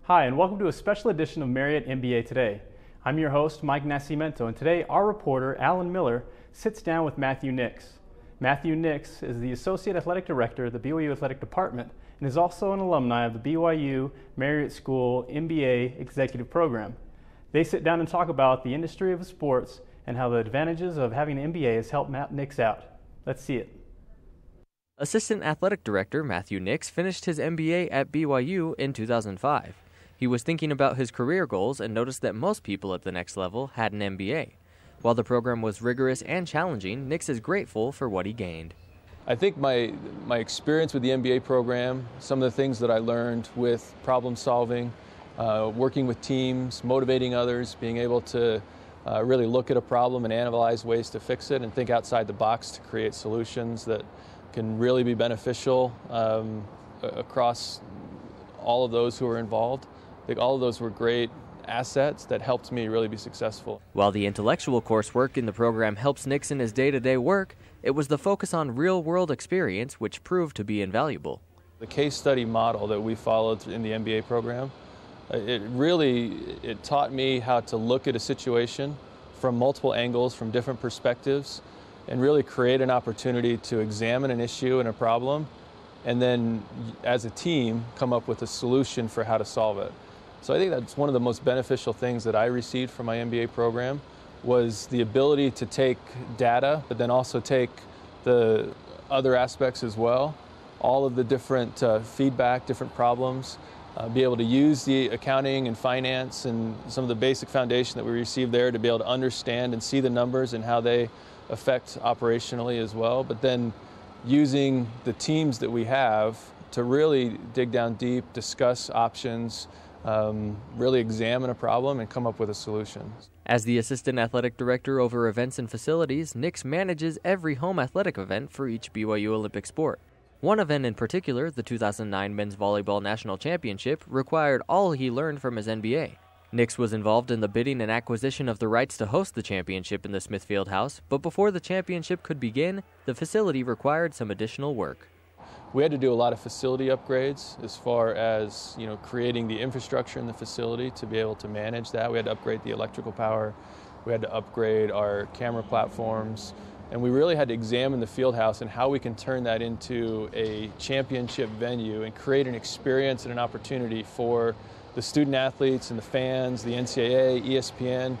Hi, and welcome to a special edition of Marriott MBA Today. I'm your host, Mike Nascimento, and today our reporter, Alan Miller, sits down with Matthew Nix. Matthew Nix is the Associate Athletic Director of the BYU Athletic Department and is also an alumni of the BYU Marriott School MBA Executive Program. They sit down and talk about the industry of sports and how the advantages of having an MBA has helped Matt Nix out. Let's see it. Assistant Athletic Director Matthew Nix finished his MBA at BYU in 2005. He was thinking about his career goals and noticed that most people at the next level had an MBA. While the program was rigorous and challenging, Nix is grateful for what he gained. I think my experience with the MBA program, some of the things that I learned with problem solving, working with teams, motivating others, being able to really look at a problem and analyze ways to fix it and think outside the box to create solutions that can really be beneficial across all of those who are involved. I think all of those were great assets that helped me really be successful. While the intellectual coursework in the program helps Nix in his day-to-day work, it was the focus on real-world experience which proved to be invaluable. The case study model that we followed in the MBA program, it taught me how to look at a situation from multiple angles, from different perspectives, and really create an opportunity to examine an issue and a problem, and then as a team come up with a solution for how to solve it. So I think that's one of the most beneficial things that I received from my MBA program was the ability to take data, but then also take the other aspects as well, all of the different feedback, different problems, be able to use the accounting and finance and some of the basic foundation that we received there to be able to understand and see the numbers and how they affect operationally as well, but then using the teams that we have to really dig down deep, discuss options, really examine a problem and come up with a solution. As the Assistant Athletic Director over events and facilities, Nix manages every home athletic event for each BYU Olympic sport. One event in particular, the 2009 Men's Volleyball National Championship, required all he learned from his MBA. Nix was involved in the bidding and acquisition of the rights to host the championship in the Smith Fieldhouse, but before the championship could begin, the facility required some additional work. We had to do a lot of facility upgrades as far as creating the infrastructure in the facility to be able to manage that. We had to upgrade the electrical power, we had to upgrade our camera platforms, and we really had to examine the field house and how we can turn that into a championship venue and create an experience and an opportunity for the student athletes and the fans, the NCAA, ESPN,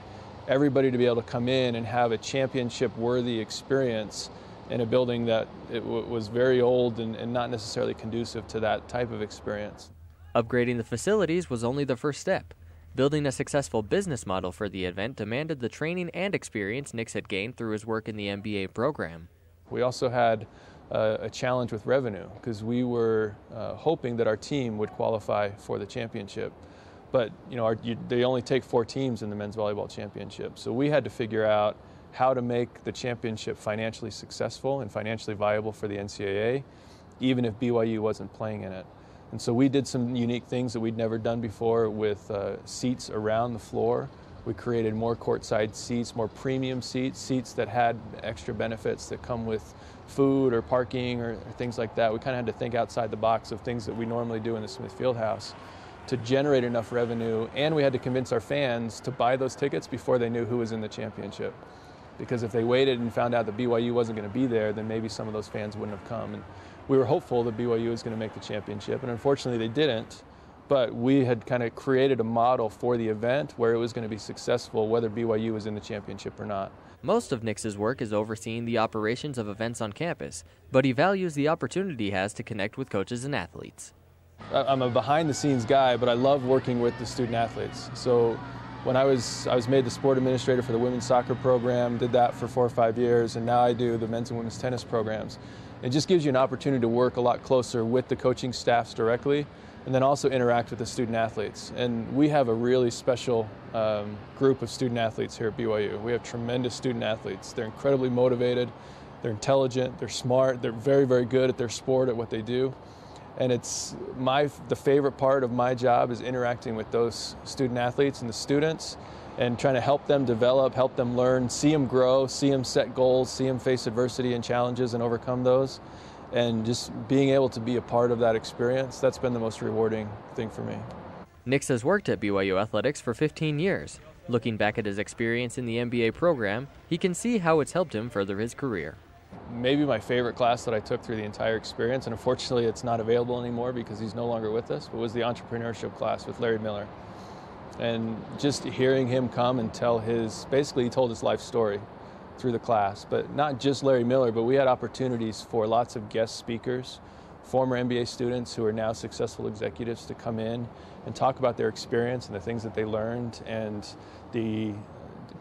everybody to be able to come in and have a championship-worthy experience in a building that was very old and not necessarily conducive to that type of experience. Upgrading the facilities was only the first step. Building a successful business model for the event demanded the training and experience Nix had gained through his work in the MBA program. We also had a challenge with revenue because we were hoping that our team would qualify for the championship. But they only take 4 teams in the men's volleyball championship. So we had to figure out how to make the championship financially successful and financially viable for the NCAA, even if BYU wasn't playing in it. And so we did some unique things that we'd never done before with seats around the floor. We created more courtside seats, more premium seats, seats that had extra benefits that come with food or parking or things like that. We kind of had to think outside the box of things that we normally do in the Smith Fieldhouse to generate enough revenue, and we had to convince our fans to buy those tickets before they knew who was in the championship. Because if they waited and found out that BYU wasn't going to be there, then maybe some of those fans wouldn't have come. And we were hopeful that BYU was going to make the championship, and unfortunately they didn't. But we had kind of created a model for the event where it was going to be successful whether BYU was in the championship or not. Most of Nix's work is overseeing the operations of events on campus, but he values the opportunity he has to connect with coaches and athletes. I'm a behind-the-scenes guy, but I love working with the student athletes. So when I was made the sport administrator for the women's soccer program, did that for 4 or 5 years, and now I do the men's and women's tennis programs. It just gives you an opportunity to work a lot closer with the coaching staffs directly, and then also interact with the student athletes. And we have a really special group of student athletes here at BYU. We have tremendous student athletes. They're incredibly motivated, they're intelligent, they're smart, they're very, very good at their sport, at what they do. And it's the favorite part of my job is interacting with those student athletes and the students and trying to help them develop, help them learn, see them grow, see them set goals, see them face adversity and challenges and overcome those. And just being able to be a part of that experience, that's been the most rewarding thing for me. Nix has worked at BYU Athletics for 15 years. Looking back at his experience in the MBA program, he can see how it's helped him further his career. Maybe my favorite class that I took through the entire experience, and unfortunately it's not available anymore because he's no longer with us, but was the entrepreneurship class with Larry Miller. And just hearing him come and tell basically he told his life story through the class, but not just Larry Miller, but we had opportunities for lots of guest speakers, former MBA students who are now successful executives to come in and talk about their experience and the things that they learned and the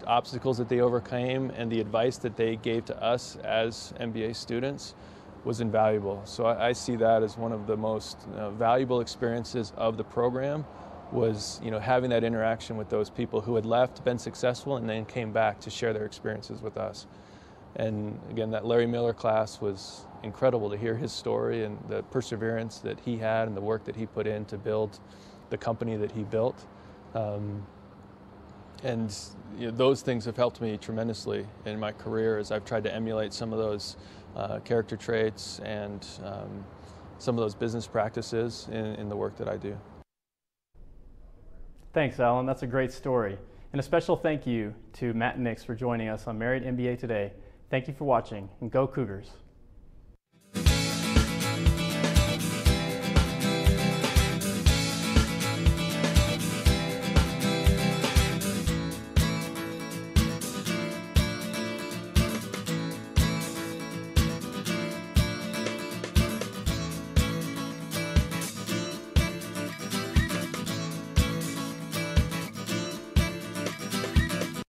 obstacles that they overcame and the advice that they gave to us as MBA students was invaluable. So I see that as one of the most valuable experiences of the program was having that interaction with those people who had left, been successful, and then came back to share their experiences with us. And again, that Larry Miller class was incredible to hear his story and the perseverance that he had and the work that he put in to build the company that he built. And those things have helped me tremendously in my career as I've tried to emulate some of those character traits and some of those business practices in the work that I do. Thanks, Alan. That's a great story. And a special thank you to Matt Nix for joining us on Marriott MBA Today. Thank you for watching, and go Cougars.